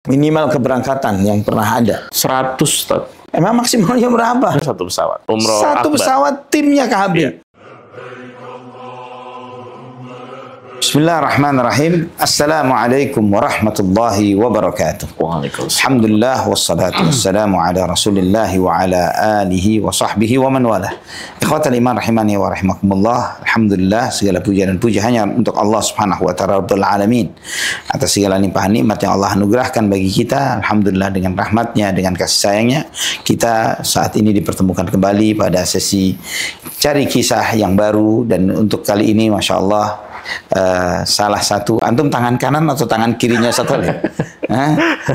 Minimal keberangkatan yang pernah ada 100, Ustaz. emang maksimalnya berapa? Satu pesawat. Umroh Satu akbar. pesawat timnya KHB. Iya. Bismillahirrahmanirrahim. Assalamualaikum warahmatullahi wabarakatuh. Waalaikumsalam. Alhamdulillah wassalatu wassalamu ala Rasulillah wa ala alihi wa sahbihi wa man walah. Ikhwatal iman rahimani wa rahimakumullah. Alhamdulillah, segala puja dan puja hanya untuk Allah Subhanahu wa taala Rabbul alamin. Atas segala limpahan nikmat yang Allah anugerahkan bagi kita, alhamdulillah dengan rahmatnya, dengan kasih sayangnya, kita saat ini dipertemukan kembali pada sesi cari kisah yang baru. Dan untuk kali ini Masya Allah, salah satu, antum tangan kanan atau tangan kirinya satu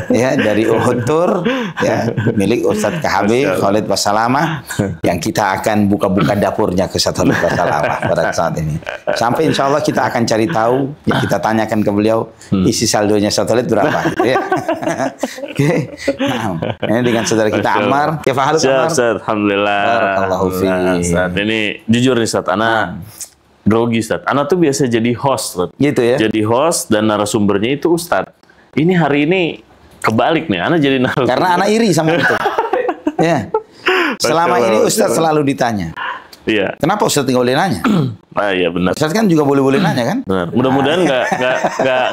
ya, dari Uhud Tour ya, milik Ustadz KHB Khalid Basalamah, yang kita akan buka-buka dapurnya ke Ustadz Khalid Basalamah pada saat ini. Sampai insya Allah kita akan cari tahu, ya, kita tanyakan ke beliau isi saldonya Ustadz Khalid berapa gitu ya. Oke. Nah, ini dengan saudara kita Ammar. Ya Fahal Ammar. Alhamdulillah. Barakallahu fiik. Saat ini jujur nih Ustaz, Ana grogi Ustaz. Ana tuh biasa jadi host, Ustaz. Gitu ya. Jadi host dan narasumbernya itu Ustaz. Ini hari ini kebalik nih, Ana jadi narasumber. Karena anak iri sama itu. Ya. Selama ini Ustadz selalu ditanya. Iya. Kenapa Ustadz nggak boleh nanya? Ah iya benar. Ustadz kan juga boleh-boleh nanya kan? Benar. Mudah-mudahan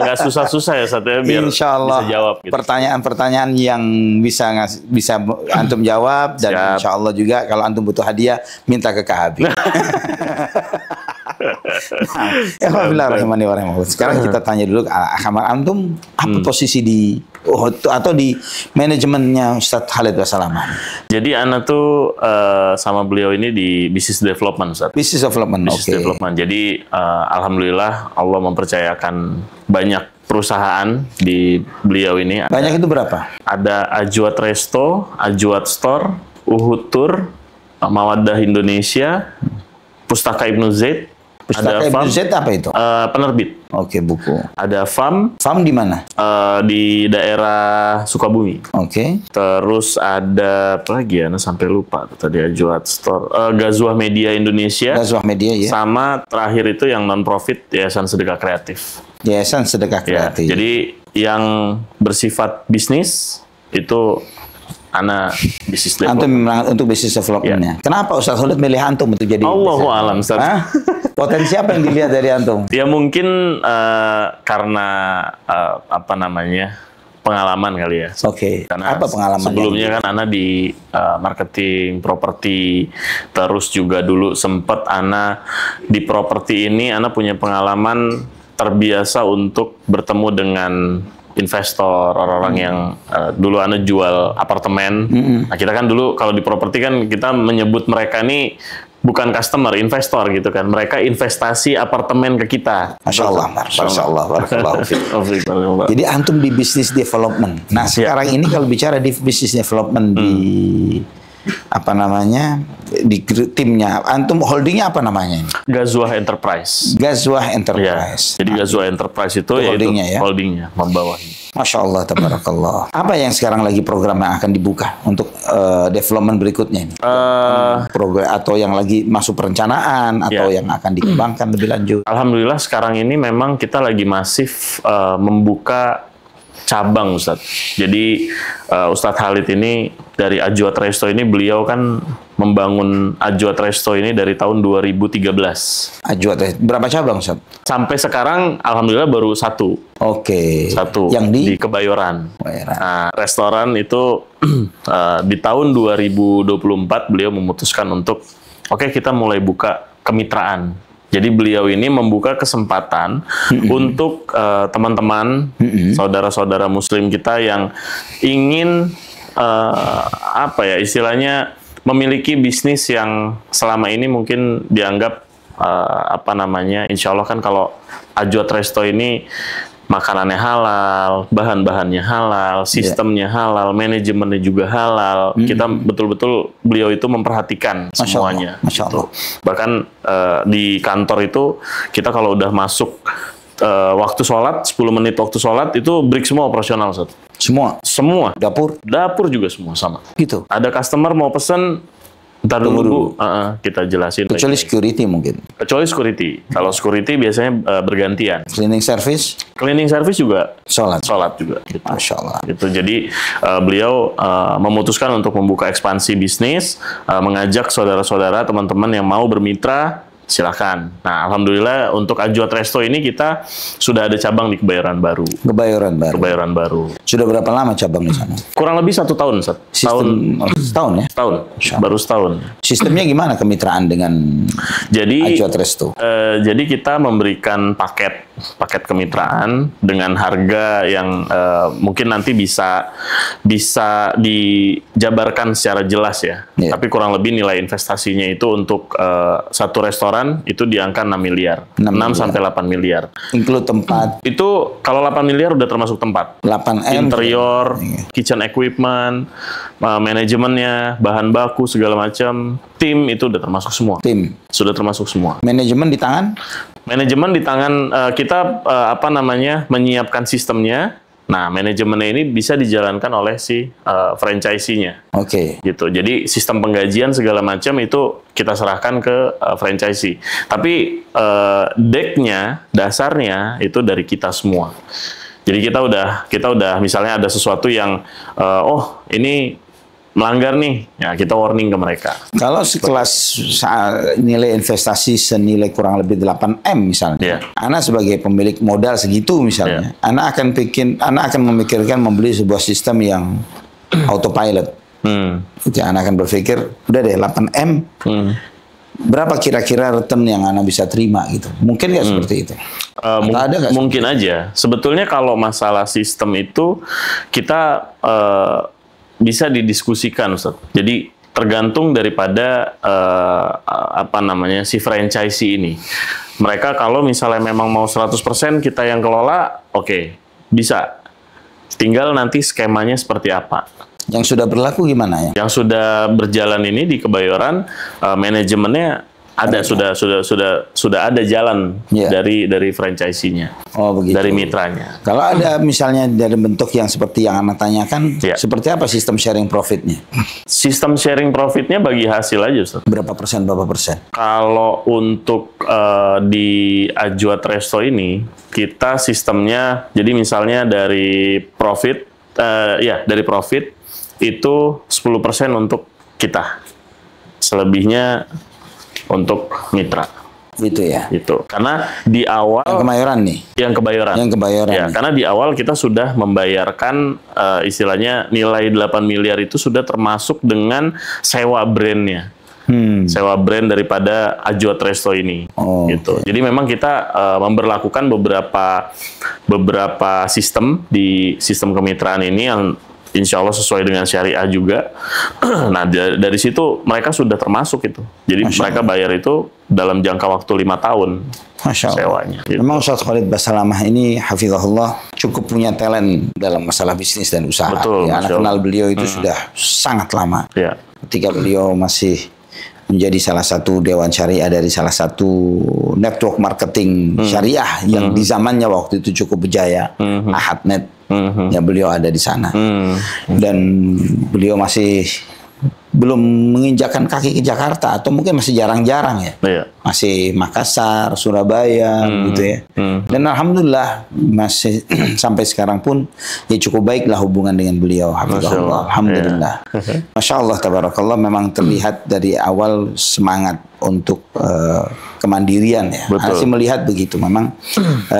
nggak susah-susah ya Ustadz ya, biar Insya Allah bisa jawab gitu. pertanyaan-pertanyaan yang bisa antum jawab, dan Siap. insya Allah juga kalau antum butuh hadiah minta ke KHB. Alhamdulillah rahimani wa rahimahullah. Sekarang kita tanya dulu Ammar, antum apa posisi di atau di manajemennya Ustadz Khalid Basalamah? Jadi Ana tuh sama beliau ini di business development Ustadz. Business development, Business development. Jadi alhamdulillah Allah mempercayakan banyak perusahaan di beliau ini. Banyak itu berapa? Ada Ajwat Resto, Ajwat Store, Uhud Tour, Mawaddah Indonesia, Pustaka Ibnu Zaid. Pustaka Ibnu Zaid apa itu? Penerbit. Oke, buku. Ada FAM. FAM di mana? Di daerah Sukabumi. Oke. Terus ada apa lagi ya? Nah, sampai lupa tadi Ajwat Store. Gazwah Media Indonesia. Gazwah Media ya. Sama terakhir itu yang non-profit, Yayasan Sedekah Kreatif. Yayasan Sedekah Ya, Kreatif. jadi yang bersifat bisnis itu Ana bisnis development. Antum untuk bisnis development-nya. Kenapa Ustadz Khalid milih antum untuk jadi? Allahu alam, Ustaz. Hah? Potensi apa yang dilihat dari antum? Ya mungkin karena apa namanya, pengalaman kali ya. Oke. Karena Apa pengalaman? sebelumnya kan Ana di marketing properti, terus juga dulu sempet Ana di properti ini Ana punya pengalaman terbiasa untuk bertemu dengan investor, orang-orang yang dulu Ana jual apartemen. Nah, kita kan dulu kalau di properti kan kita menyebut mereka nih bukan customer, investor gitu kan. Mereka investasi apartemen ke kita. Masya Allah, Masya Allah, barakallahu fiik. Jadi antum di business development. Nah, sekarang ini kalau bicara di business development di apa namanya, di timnya, antum holdingnya apa namanya? Gazwah Enterprise. Gazwah Ya, Enterprise. jadi Gazwah Enterprise itu yaitu holdingnya ya? Holdingnya, membawahi. Masya Allah, tabarakallah. Apa yang sekarang lagi program yang akan dibuka untuk development berikutnya ini? Program atau yang lagi masuk perencanaan atau yang akan dikembangkan lebih lanjut? Alhamdulillah sekarang ini memang kita lagi masif membuka cabang Ustadz. Jadi Ustadz Khalid ini dari Ajwat Resto ini, beliau kan membangun Ajwat Resto ini dari tahun 2013. Ajwat, berapa cabang Ustadz? Sampai sekarang alhamdulillah baru satu. Oke. Satu Yang di Kebayoran. Kebayoran. Nah, restoran itu di tahun 2024 beliau memutuskan untuk kita mulai buka kemitraan. Jadi beliau ini membuka kesempatan untuk teman-teman, saudara-saudara Muslim kita yang ingin apa ya istilahnya memiliki bisnis yang selama ini mungkin dianggap apa namanya, insya Allah kan kalau Ajwat Resto ini makanannya halal, bahan-bahannya halal, sistemnya halal, manajemennya juga halal. Kita betul-betul beliau itu memperhatikan semuanya. Masya Allah. Bahkan di kantor itu kita kalau udah masuk waktu sholat, 10 menit waktu sholat itu break semua operasional Semua? Semua. Dapur? Dapur juga semua sama. Gitu? Ada customer mau pesen Ntar dulu, kita jelasin. Kecuali security mungkin. Kecuali security. Kalau security biasanya bergantian. Cleaning service? Cleaning service juga Sholat juga. Gitu. Masya Allah. Gitu. Jadi beliau memutuskan untuk membuka ekspansi bisnis, mengajak saudara-saudara, teman-teman yang mau bermitra, silakan. Nah, alhamdulillah untuk Ajwa Resto ini kita sudah ada cabang di Kebayoran Baru. Kebayoran Baru. Sudah berapa lama cabang di sana? Kurang lebih 1 tahun, Ustaz. Setahun ya? Setahun. Baru setahun. Sistemnya gimana kemitraan dengan Ajwa Resto? Jadi kita memberikan paket kemitraan dengan harga yang mungkin nanti bisa dijabarkan secara jelas ya. Yeah. Tapi kurang lebih nilai investasinya itu untuk satu restoran itu di angka 6 miliar. 6 sampai 8 miliar. Include tempat? Itu kalau 8 miliar udah termasuk tempat. 8M? Interior, kitchen equipment, manajemennya, bahan baku, segala macam. Tim itu udah termasuk semua. Tim? Sudah termasuk semua. Manajemen di tangan? Manajemen di tangan kita menyiapkan sistemnya. Nah, manajemennya ini bisa dijalankan oleh si franchisee-nya. Oke. Gitu. Jadi sistem penggajian segala macam itu kita serahkan ke franchisee. Tapi deck-nya, dasarnya itu dari kita semua. Jadi kita udah misalnya ada sesuatu yang ini melanggar nih, ya kita warning ke mereka. Kalau sekelas nilai investasi senilai kurang lebih 8M misalnya, Ana sebagai pemilik modal segitu misalnya, Ana akan memikirkan membeli sebuah sistem yang autopilot. Jadi Ana akan berpikir, udah deh 8M, berapa kira-kira return yang Ana bisa terima gitu? Mungkin nggak seperti itu? Mungkin aja. Sebetulnya kalau masalah sistem itu kita bisa didiskusikan, Ustaz. Jadi tergantung daripada si franchisee ini. Mereka kalau misalnya memang mau 100% kita yang kelola, oke, bisa. Tinggal nanti skemanya seperti apa. Yang sudah berlaku gimana ya? Yang sudah berjalan ini di Kebayoran, manajemennya ada, sudah ada jalan dari franchisee-nya. Oh, begitu. Dari mitranya. Kalau ada misalnya dari bentuk yang seperti yang Anda tanyakan, seperti apa sistem sharing profitnya? Sistem sharing profitnya bagi hasil aja, Ustaz. Berapa persen? Kalau untuk di Ajwa Resto ini, kita sistemnya, jadi misalnya dari profit, itu 10% untuk kita. Selebihnya untuk mitra. Gitu ya. Itu. Karena di awal yang Kebayoran nih. Yang Kebayoran. Ya, karena di awal kita sudah membayarkan istilahnya nilai 8 miliar itu sudah termasuk dengan sewa brandnya. Sewa brand daripada Ajwa Resto ini. Gitu. Jadi memang kita memberlakukan beberapa sistem di sistem kemitraan ini yang insya Allah sesuai dengan syariah juga. Nah, dari situ mereka sudah termasuk itu. Jadi mereka bayar itu dalam jangka waktu 5 tahun. Masya Allah. Sewanya. Gitu. Memang Ustaz Khalid Basalamah ini, hafizahullah, cukup punya talent dalam masalah bisnis dan usaha. Betul, ya, anak kenal beliau itu sudah sangat lama. Ya. Ketika beliau masih menjadi salah satu dewan syariah dari salah satu network marketing syariah yang di zamannya waktu itu cukup berjaya, Ahadnet. Ya, beliau ada di sana. Dan beliau masih belum menginjakkan kaki ke Jakarta, atau mungkin masih jarang-jarang ya. Masih Makassar, Surabaya gitu ya. Dan alhamdulillah masih sampai sekarang pun ya cukup baiklah hubungan dengan beliau. Alhamdulillah. Masya Allah, tabarakallah, memang terlihat dari awal semangat untuk kemandirian ya. Saya sih melihat begitu. Memang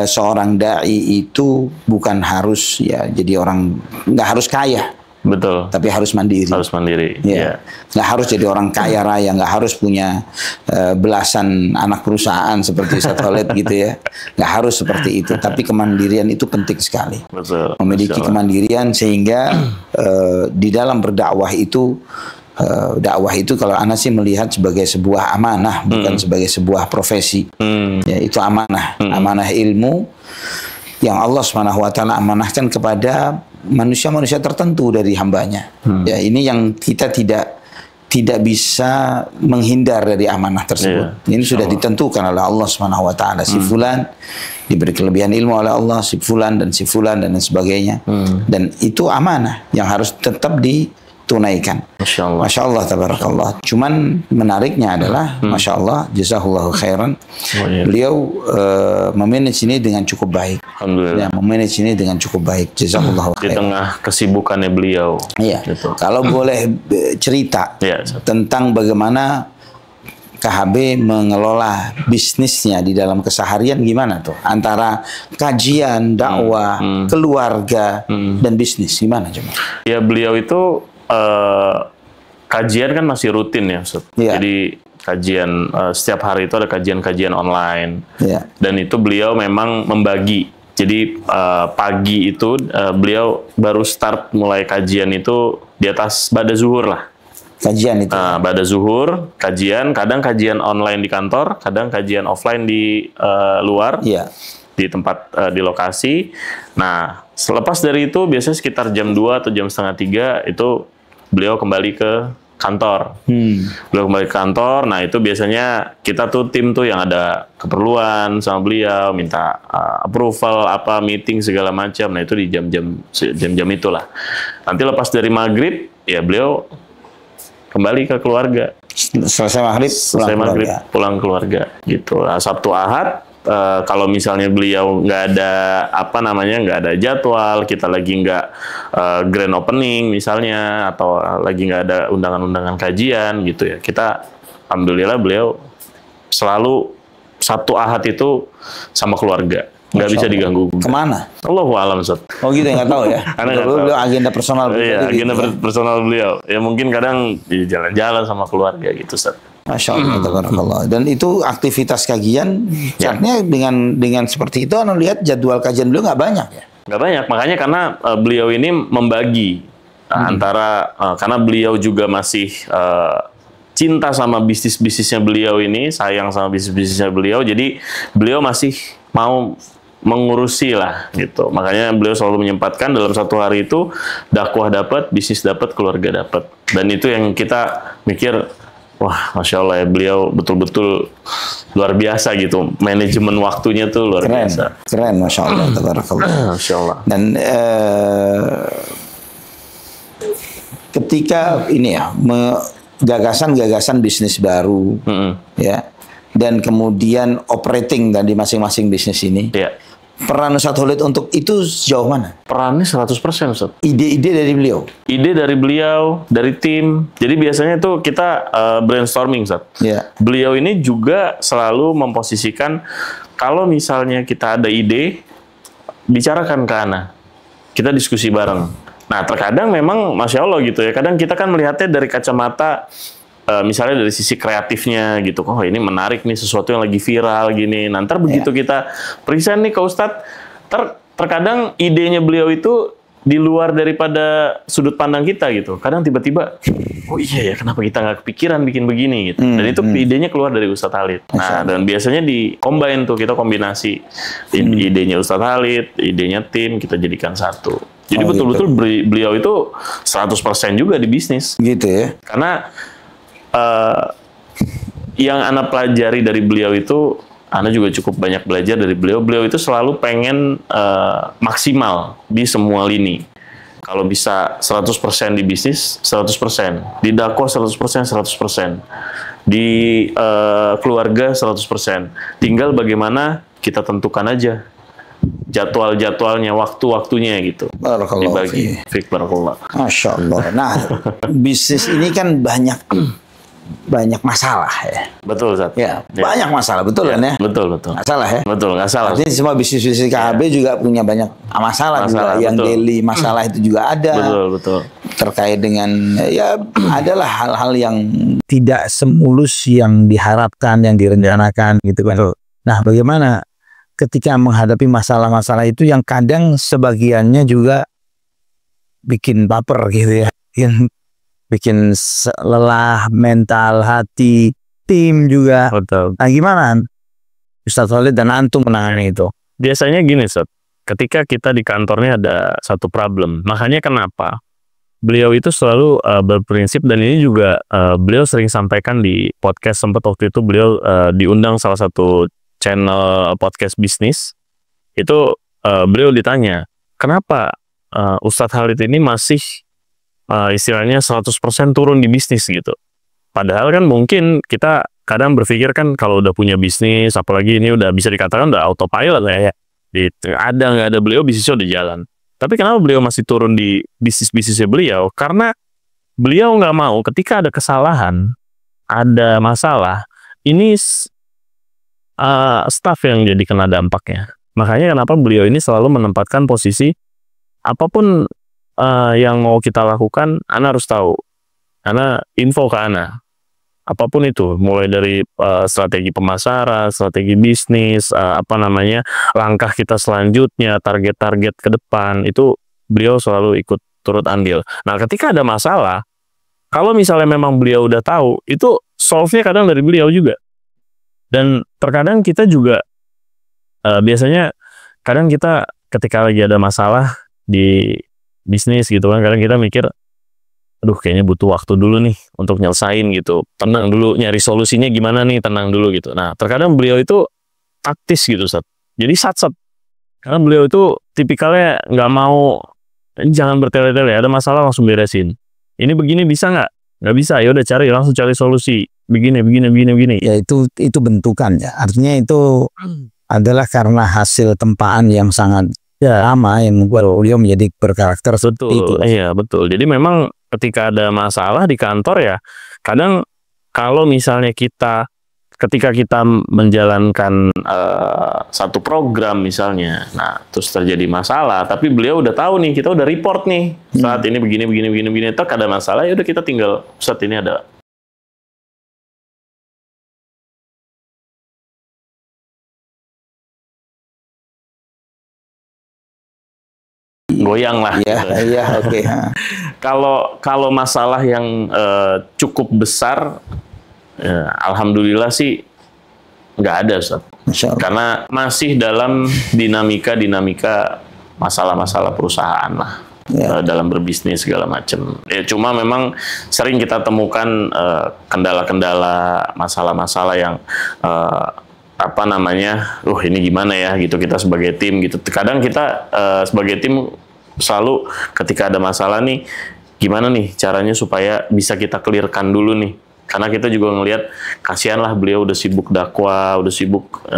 seorang dai itu bukan harus ya jadi orang, nggak harus kaya. Betul. Tapi harus mandiri. Harus mandiri. Ya. Nggak harus jadi orang kaya raya, nggak harus punya belasan anak perusahaan seperti Ustaz Khalid gitu ya. Nggak harus seperti itu. Tapi kemandirian itu penting sekali. Betul. Memiliki kemandirian sehingga di dalam berdakwah itu, dakwah itu kalau Ana sih melihat sebagai sebuah amanah, bukan sebagai sebuah profesi. Ya, itu amanah, amanah ilmu yang Allah SWT amanahkan kepada manusia-manusia tertentu dari hambanya. Ya, ini yang kita tidak bisa menghindar dari amanah tersebut. Ini sudah ditentukan oleh Allah SWT. Si fulan diberi kelebihan ilmu oleh Allah, si fulan dan lain sebagainya. Dan itu amanah yang harus tetap tunaikan. Masya Allah. Masya Allah, tabarakallah. Cuman menariknya adalah, Masya Allah, jazakallahu khairan. Beliau memanage ini dengan cukup baik. Alhamdulillah. Ya, memanage ini dengan cukup baik. Jazakallahu khairan. Di tengah kesibukannya beliau. Iya. Gitu. Kalau boleh cerita tentang bagaimana KHB mengelola bisnisnya di dalam keseharian, gimana tuh? Antara kajian, dakwah, keluarga, dan bisnis, gimana coba? Ya, beliau itu kajian kan masih rutin ya, Ustaz. Jadi kajian setiap hari itu ada kajian-kajian online. Dan itu beliau memang membagi. Jadi pagi itu beliau baru start mulai kajian itu di atas ba'da zuhur lah. Kajian itu. Ba'da zuhur, kajian, kadang kajian online di kantor, kadang kajian offline di luar, di tempat, di lokasi. Nah, selepas dari itu, biasanya sekitar jam 2 atau jam setengah 3, itu beliau kembali ke kantor. Beliau kembali ke kantor, nah itu biasanya kita tuh tim tuh yang ada keperluan sama beliau, minta approval, apa, meeting, segala macam. Nah, itu di jam-jam itulah. Nanti lepas dari maghrib, ya beliau kembali ke keluarga. Selesai maghrib, pulang keluarga gitu. Nah, Sabtu Ahad kalau misalnya beliau nggak ada nggak ada jadwal, kita lagi nggak grand opening misalnya, atau lagi nggak ada undangan-undangan kajian gitu ya, kita alhamdulillah beliau selalu Sabtu Ahad itu sama keluarga. Nggak bisa diganggu. Kemana? Allahu a'lam, Ustaz. Oh gitu ya, nggak tahu ya. Beliau agenda personal. Iya, agenda personal beliau. Ya mungkin kadang di jalan-jalan sama keluarga gitu, Ustaz. Masya Allah, tabarakallah. Dan itu aktivitas kajian, artinya dengan seperti itu, Anda lihat jadwal kajian beliau nggak banyak ya? Nggak banyak, makanya karena beliau ini membagi antara, karena beliau juga masih cinta sama bisnisnya beliau ini, sayang sama bisnisnya beliau, jadi beliau masih mau mengurusi lah gitu. Makanya beliau selalu menyempatkan dalam satu hari itu dakwah dapat, bisnis dapat, keluarga dapat. Dan itu yang kita mikir, wah, Masya Allah ya, beliau betul-betul luar biasa gitu. Manajemen waktunya tuh luar biasa. Keren, Masya Allah, tabarakallah. Masya Allah. Dan ketika ini ya, gagasan-gagasan bisnis baru, ya, dan kemudian operating dan di masing-masing bisnis ini, peran Ustadz Khalid untuk itu sejauh mana? Perannya 100%, Ustadz. Ide-ide dari beliau? Ide dari beliau, dari tim. Jadi biasanya itu kita brainstorming, Ustadz. Beliau ini juga selalu memposisikan, kalau misalnya kita ada ide, bicarakan ke Ana. Kita diskusi bareng. Nah, terkadang memang Masya Allah gitu ya, kadang kita kan melihatnya dari kacamata, misalnya dari sisi kreatifnya gitu, oh ini menarik nih, sesuatu yang lagi viral gini. Nanti begitu kita present nih ke Ustadz, terkadang idenya beliau itu di luar daripada sudut pandang kita gitu. Kadang tiba-tiba, oh iya ya, kenapa kita nggak kepikiran bikin begini gitu. Dan itu idenya keluar dari Ustadz Khalid. Nah, dan biasanya di-combine tuh, kita kombinasi idenya Ustadz Khalid, idenya tim, kita jadikan satu. Jadi betul-betul beliau itu 100% juga di bisnis. Gitu ya. Karena yang Ana pelajari dari beliau itu, Ana juga cukup banyak belajar dari beliau. Beliau itu selalu pengen maksimal di semua lini. Kalau bisa 100% di bisnis, 100%. Di dakwah 100%, 100%. Di keluarga 100%. Tinggal bagaimana kita tentukan aja jadwal-jadwalnya, waktu-waktunya gitu. Dibagi. Barakallah. Masya Allah. Nah, bisnis ini kan banyak masalah ya. Betul, Ustaz. Ya, banyak masalah, betul kan ya? Betul. Masalah ya? Betul, nggak salah. Artinya semua bisnis-bisnis KHB juga punya banyak masalah juga. Yang daily masalah itu juga ada. Betul. Terkait dengan, ya adalah hal-hal yang tidak semulus yang diharapkan, yang direncanakan gitu kan. Nah, bagaimana ketika menghadapi masalah-masalah itu yang kadang sebagiannya juga bikin baper gitu ya. Yang bikin lelah mental, hati, tim juga. Betul. Nah, gimana Ustadz Khalid dan antum menangani itu? Biasanya gini, Ustadz. Ketika kita di kantornya ada satu problem, makanya kenapa beliau itu selalu berprinsip, dan ini juga beliau sering sampaikan di podcast. Sempat waktu itu beliau diundang salah satu channel podcast bisnis. Itu beliau ditanya, kenapa Ustadz Khalid ini masih istilahnya 100% turun di bisnis gitu. Padahal kan mungkin kita kadang berpikir kan kalau udah punya bisnis, apalagi ini udah bisa dikatakan udah autopilot ya. Ada nggak ada beliau bisnisnya udah jalan. Tapi kenapa beliau masih turun di bisnisnya beliau? Karena beliau nggak mau ketika ada kesalahan, ada masalah, ini staff yang jadi kena dampaknya. Makanya kenapa beliau ini selalu menempatkan posisi apapun yang mau kita lakukan, Ana harus tahu. Ana info ke Ana. Apapun itu, mulai dari strategi pemasaran, strategi bisnis, langkah kita selanjutnya, target-target ke depan, itu beliau selalu ikut turut andil. Nah, ketika ada masalah, kalau misalnya memang beliau udah tahu, itu solve-nya kadang dari beliau juga. Dan terkadang kita juga, biasanya kadang kita ketika lagi ada masalah di bisnis gitu kan, kadang kita mikir, aduh kayaknya butuh waktu dulu nih untuk nyelesain gitu. Tenang dulu, nyari solusinya gimana nih, tenang dulu gitu. Nah, terkadang beliau itu taktis gitu, Ustaz. Jadi sat-sat. Karena beliau itu tipikalnya nggak mau, jangan bertele-tele, ada masalah langsung beresin. Ini begini bisa nggak? Nggak bisa, ya udah langsung cari solusi. Begini. Ya itu bentukan ya. Artinya itu adalah karena hasil tempaan yang sangat lama yang membuat beliau menjadi berkarakter seperti itu. Iya, betul. Jadi memang ketika ada masalah di kantor ya, kadang kalau misalnya ketika kita menjalankan satu program misalnya, nah terus terjadi masalah, tapi beliau udah tahu nih, kita udah report nih, saat ini begini, tak ada masalah, ya udah kita tinggal, saat ini ada. Goyang lah. Iya, oke. Kalau masalah yang cukup besar, alhamdulillah sih nggak ada, Ustaz. Karena masih dalam dinamika masalah-masalah perusahaan lah, dalam berbisnis segala macam. Ya cuma memang sering kita temukan kendala-kendala, masalah-masalah yang ini gimana ya gitu, kita sebagai tim gitu. Kadang kita sebagai tim selalu ketika ada masalah nih, gimana nih caranya supaya bisa kita clearkan dulu nih. Karena kita juga ngelihat kasihanlah beliau udah sibuk dakwah, udah sibuk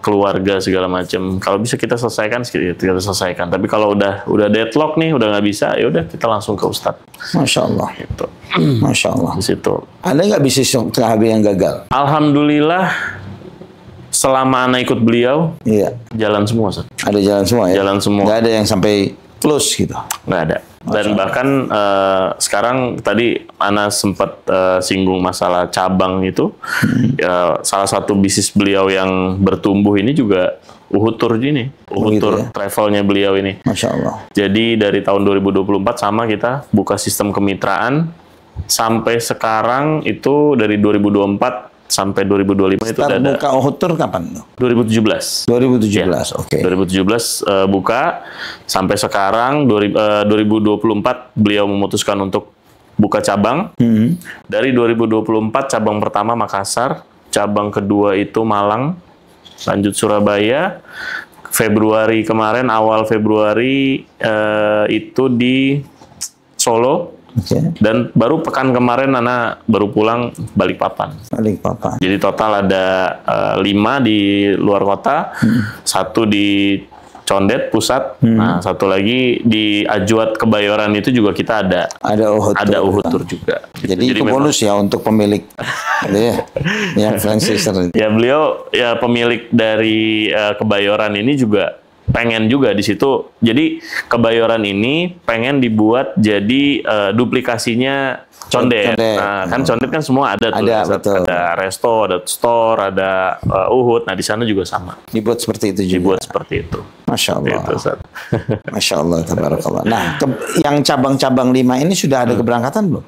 keluarga segala macam. Kalau bisa kita selesaikan, kita selesaikan. Tapi kalau udah deadlock nih, udah nggak bisa, ya udah kita langsung ke Ustadz. Masya Allah. Gitu. Masya Allah. Di situ. Ada nggak bisnis KHB yang gagal? Alhamdulillah, selama Ana ikut beliau, jalan semua, Ustaz. Ada jalan semua ya? Jalan semua. Nggak ada yang sampai close gitu? Nggak ada. Dan bahkan sekarang tadi Ana sempat singgung masalah cabang itu. Salah satu bisnis beliau yang bertumbuh ini juga Uhud Tour ini. Uhud Tour travelnya beliau ini. Masya Allah. Jadi dari tahun 2024 sama kita buka sistem kemitraan. Sampai sekarang itu dari 2024 sampai 2025 itu udah ada. Buka Uhud Tour kapan? 2017. 2017, ya. oke. 2017 buka, sampai sekarang 2024 beliau memutuskan untuk buka cabang. Dari 2024 cabang pertama Makassar, cabang kedua itu Malang, lanjut Surabaya. Februari kemarin, awal Februari itu di Solo. Dan baru pekan kemarin Ana baru pulang Balikpapan. Jadi total ada 5 di luar kota, 1 di Condet pusat, nah 1 lagi di Ajuat Kebayoran itu juga kita ada Uhud Tour juga. Jadi itu bonus ya untuk pemilik yang franchiser. Ya beliau ya pemilik dari Kebayoran ini juga pengen juga di situ. Jadi Kebayoran ini pengen dibuat jadi duplikasinya Condet. Nah, kan Condet kan semua ada tuh. Ada resto, ada store, ada Uhud. Nah, di sana juga sama. Dibuat seperti itu juga. Dibuat seperti itu. Masya Allah. Masya Allah, tabarakallah. Nah, yang cabang-cabang 5 ini sudah ada keberangkatan belum?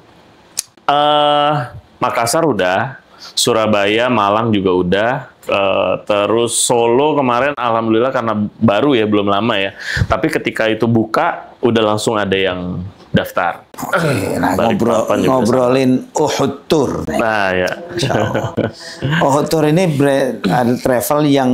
Makassar udah, Surabaya, Malang juga udah. Terus Solo kemarin alhamdulillah karena baru ya, belum lama ya. Tapi ketika itu buka udah langsung ada yang daftar. Oke, nah ngobrolin Uhud Tour. Nah ya. Uhud Tour ini travel yang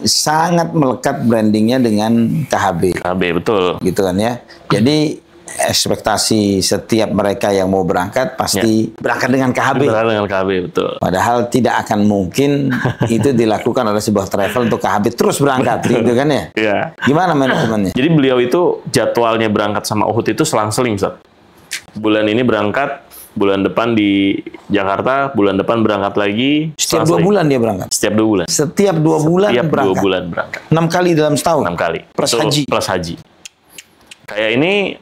sangat melekat brandingnya dengan KHB. KHB betul. Gitu kan ya. Jadi ekspektasi setiap mereka yang mau berangkat pasti berangkat dengan KHB. Berangkat dengan KHB, betul. Padahal tidak akan mungkin itu dilakukan oleh sebuah travel untuk KHB terus berangkat, gitu kan ya? Iya. Gimana manajemennya? Jadi beliau itu jadwalnya berangkat sama Uhud itu selang-seling, Ustaz. Bulan ini berangkat, bulan depan di Jakarta, bulan depan berangkat lagi. Setiap 2 bulan dia berangkat? Setiap 2 bulan. Setiap 2 bulan Setiap berangkat? 2 bulan berangkat. 6 kali dalam setahun? 6 kali. Plus Itu haji? Plus haji. Kayak ini,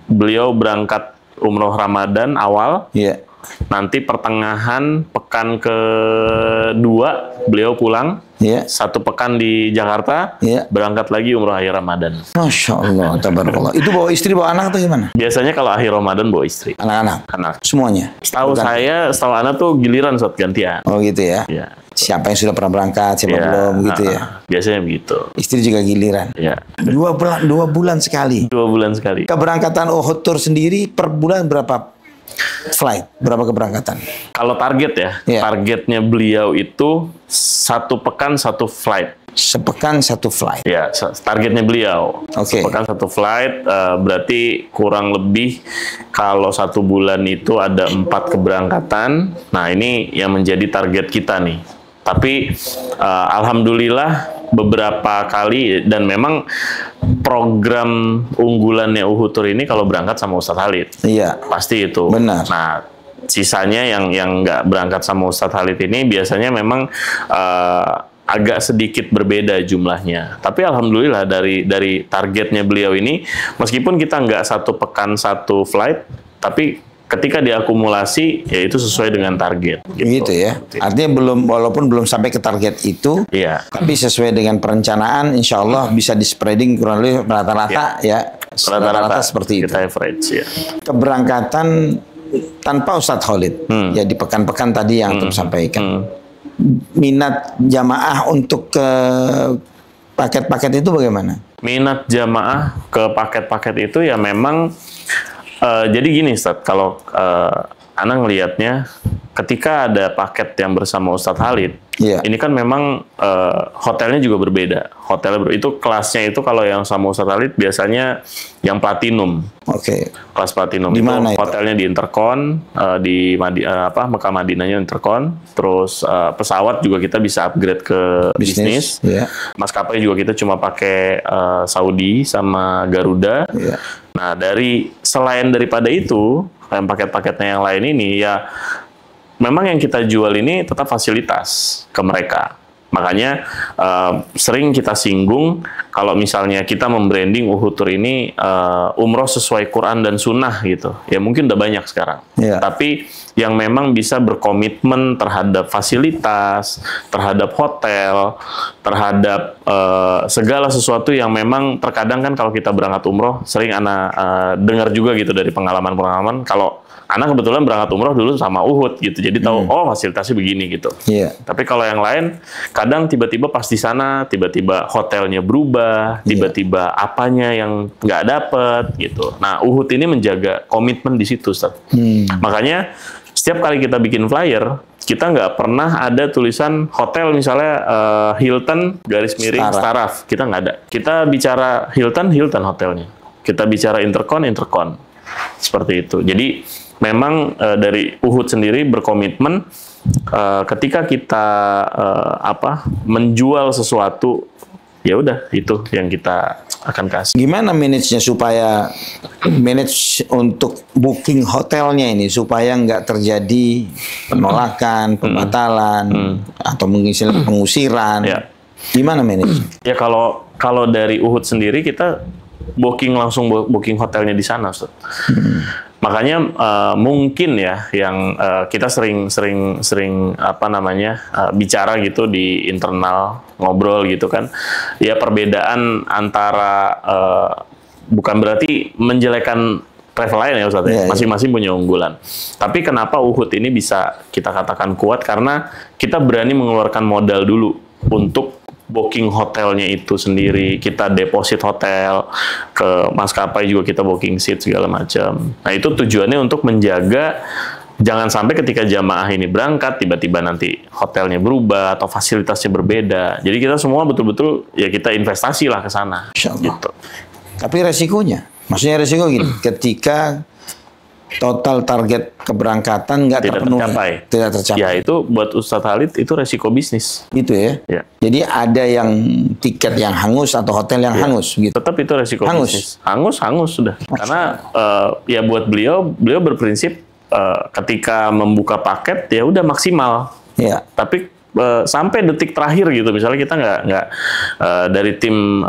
beliau berangkat umroh Ramadan awal. Iya. Nanti pertengahan pekan kedua beliau pulang. Iya. 1 pekan di Jakarta, Iya. berangkat lagi umroh akhir Ramadan. Masya Allah, tabarakallah. Itu bawa istri, bawa anak atau gimana? Biasanya kalau akhir Ramadan bawa istri. Anak-anak? Anak. Semuanya? Setahu Bukan? setahu anak tuh giliran saat gantian. Oh gitu ya? Iya. Siapa yang sudah pernah berangkat, siapa Iya, belum, gitu ya? Biasanya begitu. Istri juga giliran? Iya. 2 bulan sekali? 2 bulan sekali. Keberangkatan Uhud Tour sendiri per bulan berapa flight? Berapa keberangkatan? Kalau target ya, Iya. targetnya beliau itu 1 pekan 1 flight. Sepekan 1 flight? Ya, targetnya beliau. Oke. Sepekan 1 flight, berarti kurang lebih kalau 1 bulan itu ada 4 keberangkatan. Nah, ini yang menjadi target kita nih. Tapi alhamdulillah beberapa kali, dan memang program unggulannya Uhud Tour ini kalau berangkat sama Ustadz Khalid. Iya. Pasti itu. Benar. Nah, sisanya yang nggak berangkat sama Ustadz Khalid ini biasanya memang agak sedikit berbeda jumlahnya. Tapi alhamdulillah dari targetnya beliau ini, meskipun kita nggak 1 pekan 1 flight, tapi ketika diakumulasi, ya itu sesuai dengan target. Gitu ya. Artinya walaupun belum sampai ke target itu, Iya. tapi sesuai dengan perencanaan, insya Allah bisa di spreading kurang lebih rata-rata ya. Rata-rata seperti itu. Kita average ya. Keberangkatan tanpa Ustadz Khalid, ya di pekan-pekan tadi yang antum sampaikan. Minat jamaah untuk ke paket-paket itu bagaimana? Minat jamaah ke paket-paket itu ya memang jadi gini Ustadz, kalau Ana ngelihatnya ketika ada paket yang bersama Ustadz Khalid, Iya. ini kan memang hotelnya juga berbeda. Itu kelasnya itu kalau yang sama Ustadz Khalid biasanya yang platinum. Oke. Kelas platinum Di itu mana itu? hotelnya di Intercon, di Mekah Madinahnya Intercon. Terus pesawat juga kita bisa upgrade ke bisnis. Ya. Maskapai juga kita cuma pakai Saudi sama Garuda. Iya. Nah, selain daripada itu, yang paket-paketnya yang lain ini ya memang yang kita jual ini tetap fasilitas ke mereka. Makanya sering kita singgung kalau misalnya kita membranding Uhud Tour ini umroh sesuai Quran dan Sunnah gitu. Ya mungkin udah banyak sekarang. Iya. Tapi yang memang bisa berkomitmen terhadap fasilitas, terhadap hotel, terhadap segala sesuatu yang memang terkadang kan kalau kita berangkat umroh sering Ana dengar juga gitu dari pengalaman-pengalaman kalau Ana kebetulan berangkat umroh dulu sama Uhud gitu, jadi tahu oh fasilitasnya begini gitu. Iya. Tapi kalau yang lain, kadang tiba-tiba pas di sana, tiba-tiba hotelnya berubah, tiba-tiba apanya yang nggak dapet gitu. Nah Uhud ini menjaga komitmen di situ, Ustaz. Makanya setiap kali kita bikin flyer, kita nggak pernah ada tulisan hotel misalnya Hilton garis miring Staraf, kita nggak ada. Kita bicara Hilton hotelnya. Kita bicara Intercon, seperti itu. Jadi memang dari Uhud sendiri berkomitmen ketika kita menjual sesuatu, ya udah itu yang kita akan kasih. Gimana manage-nya supaya manage untuk booking hotelnya ini supaya nggak terjadi penolakan, pembatalan atau mungkin pengusiran? Ya. Gimana manage? Ya kalau dari Uhud sendiri kita langsung booking hotelnya di sana, Ustaz. Makanya mungkin ya yang kita sering bicara gitu di internal, ngobrol gitu kan. Ya perbedaan antara bukan berarti menjelekan travel lain ya Ustaz ya. Masing-masing punya unggulan. Tapi kenapa Uhud ini bisa kita katakan kuat karena kita berani mengeluarkan modal dulu untuk booking hotelnya itu sendiri, kita deposit hotel, ke maskapai juga kita booking seat segala macam. Nah itu tujuannya untuk menjaga jangan sampai ketika jamaah ini berangkat tiba-tiba nanti hotelnya berubah atau fasilitasnya berbeda. Jadi kita semua betul-betul ya kita investasi lah ke sana. Insya Allah. Gitu. Tapi resikonya Maksudnya resiko gini, ketika total target keberangkatan nggak Tidak terpenuhi, tercapai. tidak tercapai. Ya itu buat Ustadz Khalid itu resiko bisnis. Gitu ya. Ya. Jadi ada yang tiket yang hangus atau hotel yang hangus gitu. Tetap itu resiko Hangus. bisnis. Hangus sudah. Karena ya buat beliau berprinsip ketika membuka paket ya udah maksimal. Ya. Tapi sampai detik terakhir gitu, misalnya kita nggak dari tim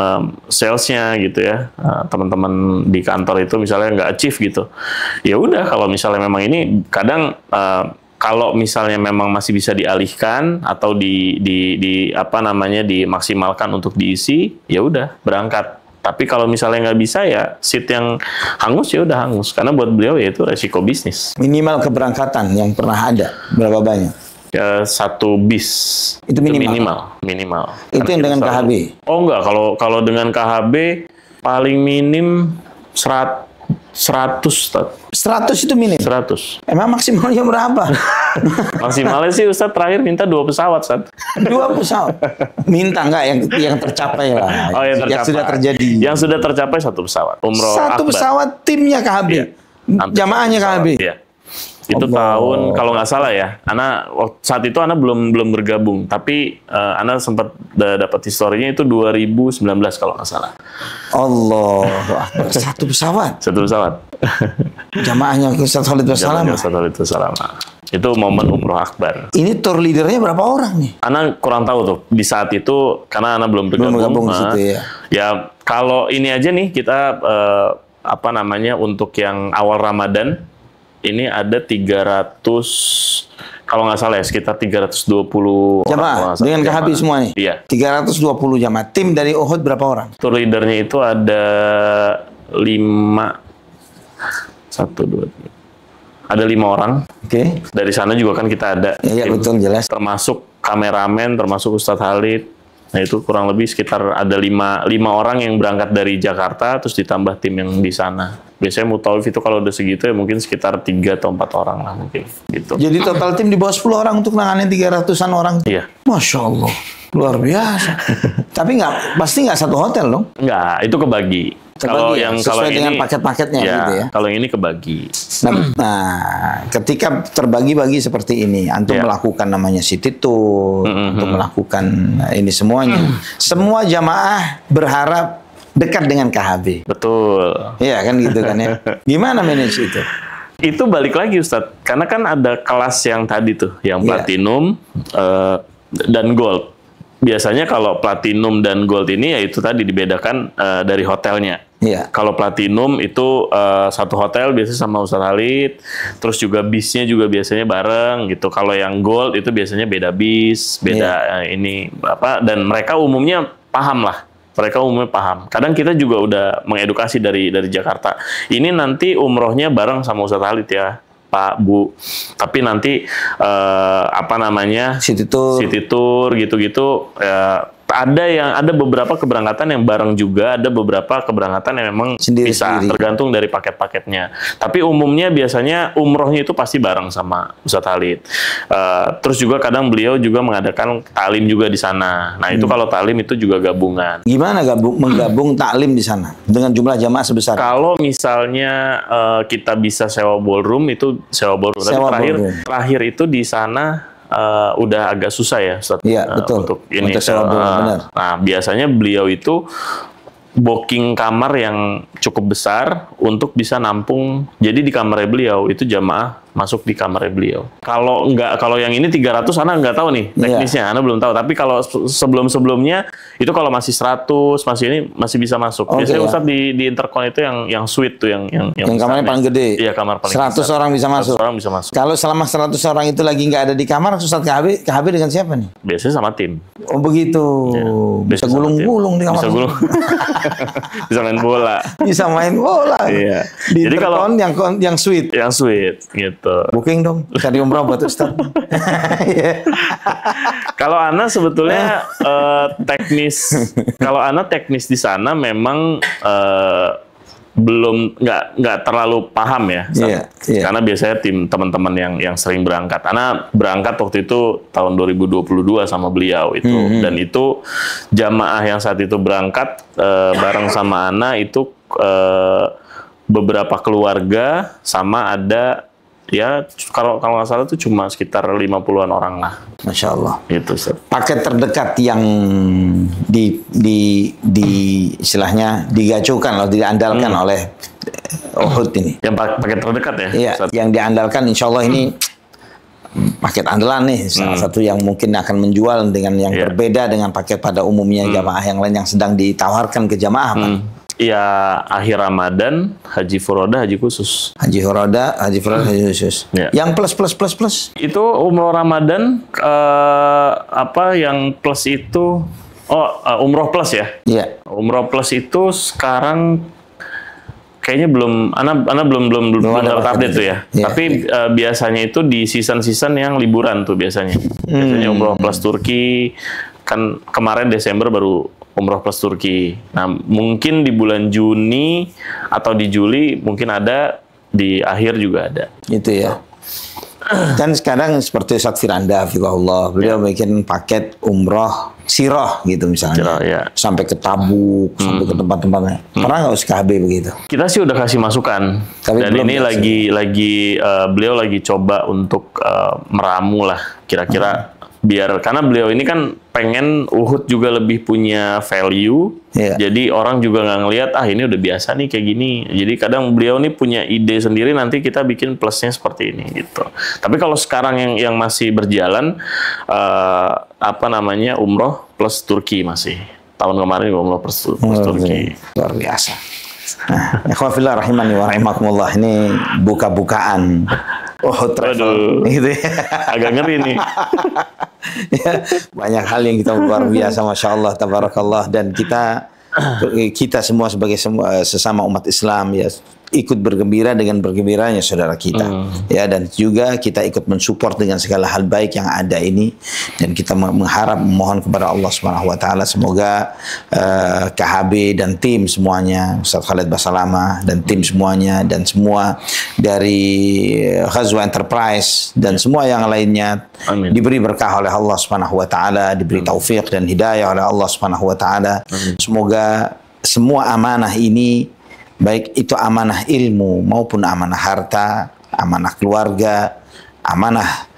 salesnya gitu ya, teman-teman di kantor itu misalnya nggak achieve gitu, ya udah kalau misalnya memang ini kadang kalau misalnya memang masih bisa dialihkan atau di apa namanya dimaksimalkan untuk diisi, ya udah berangkat. Tapi kalau misalnya nggak bisa ya seat yang hangus ya udah hangus, karena buat beliau ya itu resiko bisnis. Minimal keberangkatan yang pernah ada berapa banyak? Ya, 1 bis Itu minimal. minimal. Itu yang dengan KHB? Oh enggak, kalau dengan KHB paling minim 100 100 itu minim? 100. Emang maksimalnya berapa? Maksimalnya sih Ustadz terakhir minta 2 pesawat, Ustadz. 2 pesawat? Minta nggak yang tercapai lah. Oh, yang tercapai. Yang sudah terjadi. Yang sudah tercapai 1 pesawat. Umroh 1 akbar. pesawat timnya KHB? Iya. Jamaahnya KHB? Iya. Itu Allah. tahun kalau nggak salah ya, Ana saat itu Ana belum bergabung, tapi Ana sempat dapat historinya itu 2019 kalau nggak salah. Allah, 1 pesawat. 1 pesawat. Jamaahnya Ustadz Khalid Wassalam. Jamaahnya Ustadz Khalid Wassalam. Itu momen umroh akbar. Ini tour leadernya berapa orang nih? Ana kurang tahu tuh di saat itu karena Ana belum bergabung. Di situ ya. Ya kalau ini aja nih kita apa namanya untuk yang awal Ramadan ini ada 300 kalau nggak salah ya sekitar 320 jamaah dengan KHB semua nih. Iya. 320 jamaah. Tim dari Uhud berapa orang? Tour leadernya itu ada 1, 2, 3. Ada 5 orang. Oke. Dari sana juga kan kita ada. Iya, betul, jelas. Termasuk kameramen, termasuk Ustadz Khalid. Nah itu kurang lebih sekitar ada 5 orang yang berangkat dari Jakarta, terus ditambah tim yang di sana. Biasanya mutawif itu kalau udah segitu ya mungkin sekitar 3 atau 4 orang lah mungkin. Gitu. Jadi total tim di bawah 10 orang untuk nanganin 300-an orang. Iya. Masya Allah, luar biasa. Tapi pasti nggak satu hotel dong. Enggak, itu kebagi. Kalau ya? yang Sesuai kalau dengan ini paket-paketnya ya, gitu ya. Kalau ini kebagi. Nah, ketika terbagi-bagi seperti ini, antum Ya. melakukan namanya city tour, untuk melakukan ini semuanya. Semua jamaah berharap dekat dengan KHB. Betul. Iya kan gitu kan ya. Gimana manage itu? Itu balik lagi Ustadz, karena kan ada kelas yang tadi tuh, yang Iya. platinum dan gold. Biasanya kalau platinum dan gold ini ya itu tadi dibedakan dari hotelnya. Iya. Kalau platinum itu satu hotel biasanya sama Ustadz Khalid, terus juga bisnya juga biasanya bareng gitu. Kalau yang gold itu biasanya beda bis, beda ini apa, dan mereka umumnya paham lah. Mereka umumnya paham. Kadang kita juga udah mengedukasi dari Jakarta. Ini nanti umrohnya bareng sama Ustadz Khalid ya, Pak, Bu. Tapi nanti apa namanya? City tour gitu-gitu. Ada beberapa keberangkatan yang bareng juga, ada beberapa keberangkatan yang memang bisa tergantung dari paket-paketnya. Tapi umumnya biasanya umrohnya itu pasti bareng sama Ustadz Khalid. Terus juga kadang beliau juga mengadakan taklim juga di sana. Nah itu kalau taklim itu juga gabungan. Gimana menggabung taklim di sana dengan jumlah jamaah sebesar? Kalau misalnya kita bisa sewa ballroom itu sewa ballroom. Tapi terakhir itu di sana udah agak susah ya, Ustaz. Iya, betul. Untuk ini. Benar. Nah, biasanya beliau itu booking kamar yang cukup besar untuk bisa nampung. Jadi di kamarnya beliau itu jamaah masuk di kamarnya beliau. Kalau yang ini 300, Ana nggak tahu nih teknisnya, Ana belum tahu. Tapi kalau sebelum-sebelumnya itu kalau masih 100, masih bisa masuk. Biasanya Ustaz di Intercon itu yang suite tuh yang kamarnya paling gede. Iya, kamar paling 100 besar. orang bisa masuk. 100 orang bisa masuk. Kalau selama 100 orang itu lagi nggak ada di kamar, Ustaz KHB dengan siapa nih? Biasanya sama tim. Oh begitu. Ya, bisa gulung-gulung di kamar. Bisa gulung. Bisa main bola. Bisa main bola. Iya. Di Jadi kalau yang suite. Yang suite gitu. Booking dong, cari umrah buat Ustaz. Kalau Ana sebetulnya kalau Ana teknis di sana memang belum nggak terlalu paham ya, karena biasanya tim teman-teman yang sering berangkat. Ana berangkat waktu itu tahun 2022 sama beliau itu, dan itu jamaah yang saat itu berangkat bareng sama Ana itu beberapa keluarga, sama ada ya kalau nggak salah tuh cuma sekitar 50-an orang lah. Masya Allah. Itu Ustaz. Paket terdekat yang di istilahnya digacukan atau diandalkan oleh Uhud ini. Yang paket terdekat ya? Iya, Ustaz? yang diandalkan insya Allah ini paket andalan nih, salah satu yang mungkin akan menjual dengan yang berbeda dengan paket pada umumnya jamaah yang lain yang sedang ditawarkan ke jamaah, Pak. Ya, akhir Ramadan, haji furoda, haji khusus. Haji furoda, haji khusus. Ya. Yang plus. Itu umroh Ramadan, yang plus itu, umroh plus ya? Iya. Umroh plus itu sekarang kayaknya belum, Ana belum dapat update tuh ya. Ya. Tapi biasanya itu di season-season yang liburan tuh biasanya. Biasanya umroh plus Turki, kan kemarin Desember baru umroh plus Turki. Nah, mungkin di bulan Juni atau di Juli mungkin ada, di akhir juga ada. Itu ya. Dan sekarang seperti Ustaz Firanda, Fikuhullah, beliau bikin paket umroh siroh gitu misalnya. Siroh, ya. Sampai ke Tabuk, sampai ke tempat-tempatnya. Pernah nggak USKHB begitu? Kita sih udah kasih masukan. Tapi dan belum ini beliau lagi coba untuk meramu lah kira-kira karena beliau ini kan pengen Uhud juga lebih punya value. Jadi orang juga nggak ngelihat ini udah biasa nih kayak gini. Jadi kadang beliau nih punya ide sendiri, nanti kita bikin plusnya seperti ini gitu. Tapi kalau sekarang yang masih berjalan umroh plus Turki masih. Tahun kemarin umroh plus Turki. Luar biasa. Nah, ikhwafillah rahimani wa rahimakumullah, ini buka-bukaan travel gitu ya. Agak ngeri nih. Ya, banyak hal yang kita luar biasa, masya Allah, tabarakallah, dan kita semua sebagai sesama umat Islam ya ikut bergembira dengan bergembiranya saudara kita, ya, dan juga kita ikut mensupport dengan segala hal baik yang ada ini, dan kita mengharap memohon kepada Allah Subhanahu Wa Taala semoga KHB dan tim semuanya, Ustaz Khalid Basalamah dan tim semuanya, dan semua dari Ghazwa Enterprise dan semua yang lainnya diberi berkah oleh Allah Subhanahu Wa Taala, diberi taufik dan hidayah oleh Allah Subhanahu Wa Taala. Semoga semua amanah ini, baik itu amanah ilmu maupun amanah harta, amanah keluarga, amanah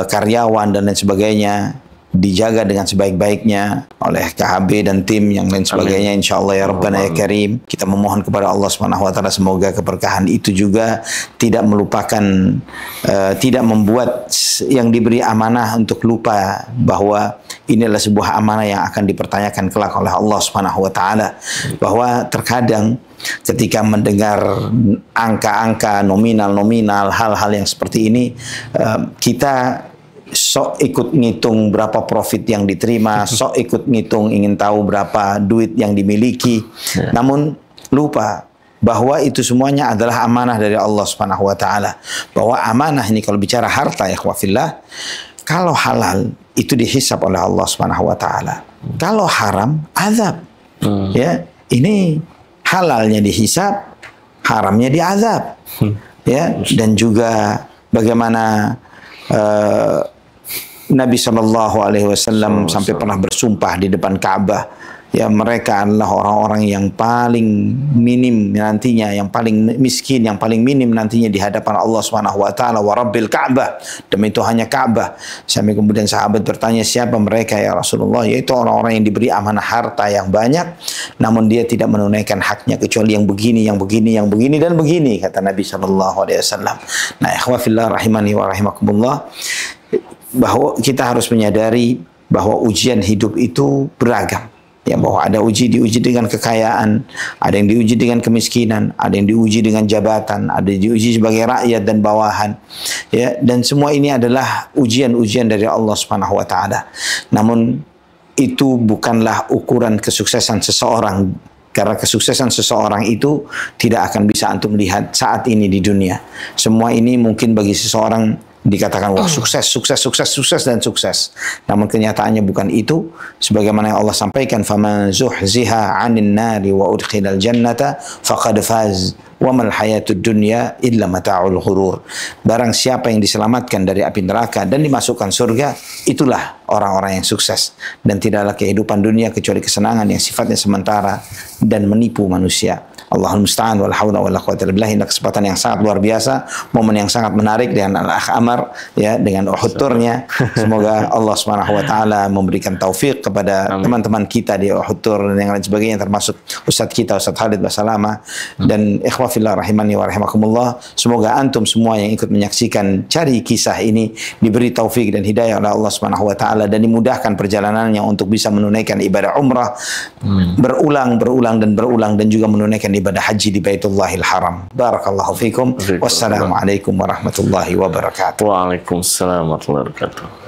karyawan dan lain sebagainya, dijaga dengan sebaik-baiknya oleh KHB dan tim yang lain sebagainya, insya Allah ya Rabbana ya Karim. Kita memohon kepada Allah Subhanahu Wa Taala semoga keberkahan itu juga tidak melupakan, tidak membuat yang diberi amanah untuk lupa bahwa ini adalah sebuah amanah yang akan dipertanyakan kelak oleh Allah Subhanahu Wa Taala. Bahwa terkadang ketika mendengar angka-angka nominal-nominal, hal-hal yang seperti ini, kita sok ikut ngitung berapa profit yang diterima, sok ikut ngitung ingin tahu berapa duit yang dimiliki, namun lupa bahwa itu semuanya adalah amanah dari Allah Subhanahu Wa Taala. Bahwa amanah ini kalau bicara harta ya khawafillah, kalau halal itu dihisab oleh Allah Subhanahu Wa Taala, kalau haram azab. Ya, ini halalnya dihisab, haramnya diazab. Ya, dan juga bagaimana Nabi Shallallahu Alaihi Wasallam sampai pernah bersumpah di depan Ka'bah, ya mereka adalah orang-orang yang paling minim nantinya, yang paling miskin, yang paling minim nantinya di hadapan Allah Subhanahu Wa Taala. Wa Rabbil Ka'bah, demi Tuhannya Ka'bah. Sampai kemudian sahabat bertanya, siapa mereka ya Rasulullah? Yaitu orang-orang yang diberi amanah harta yang banyak, namun dia tidak menunaikan haknya kecuali yang begini, yang begini, yang begini dan begini, kata Nabi Shallallahu Alaihi Wasallam. Nah, ikhwafillah rahimani wa rahimakumullah, bahwa kita harus menyadari bahwa ujian hidup itu beragam. Ya, bahwa ada diuji dengan kekayaan, ada yang diuji dengan kemiskinan, ada yang diuji dengan jabatan, ada yang diuji sebagai rakyat dan bawahan. Ya, dan semua ini adalah ujian-ujian dari Allah Subhanahu Wa Taala. Namun itu bukanlah ukuran kesuksesan seseorang. Karena kesuksesan seseorang itu tidak akan bisa antum lihat saat ini di dunia. Semua ini mungkin bagi seseorang dikatakan wah sukses, dan sukses. Namun kenyataannya bukan itu. Sebagaimana yang Allah sampaikan, faman zuhziha 'anil nari wa udkhilal jannata faqad faz wa mal hayatud dunya illa mata'ul ghurur. Barang siapa yang diselamatkan dari api neraka dan dimasukkan surga, itulah orang-orang yang sukses. Dan tidaklah kehidupan dunia kecuali kesenangan yang sifatnya sementara dan menipu manusia. Allahul musta'an wal haula wala quwwata illa billah. Ini kesempatan yang sangat luar biasa, momen yang sangat menarik dengan Al-Akh Amar ya, dengan Uhud Tour-nya. Semoga Allah Subhanahu wa taala memberikan taufik kepada teman-teman kita di Uhud Tour dan yang lain sebagainya, termasuk Ustadz kita Ustadz Khalid Basalama dan ikhwah fillah rahimani wa rahimakumullah. Semoga antum semua yang ikut menyaksikan cari kisah ini diberi taufik dan hidayah oleh Allah Subhanahu wa taala dan dimudahkan perjalanannya untuk bisa menunaikan ibadah umrah berulang dan juga menunaikan ibadah haji di Baitullahil Haram. Barakallahu fikum. Wassalamualaikum warahmatullahi wabarakatuh. Waalaikumsalam warahmatullahi wabarakatuh.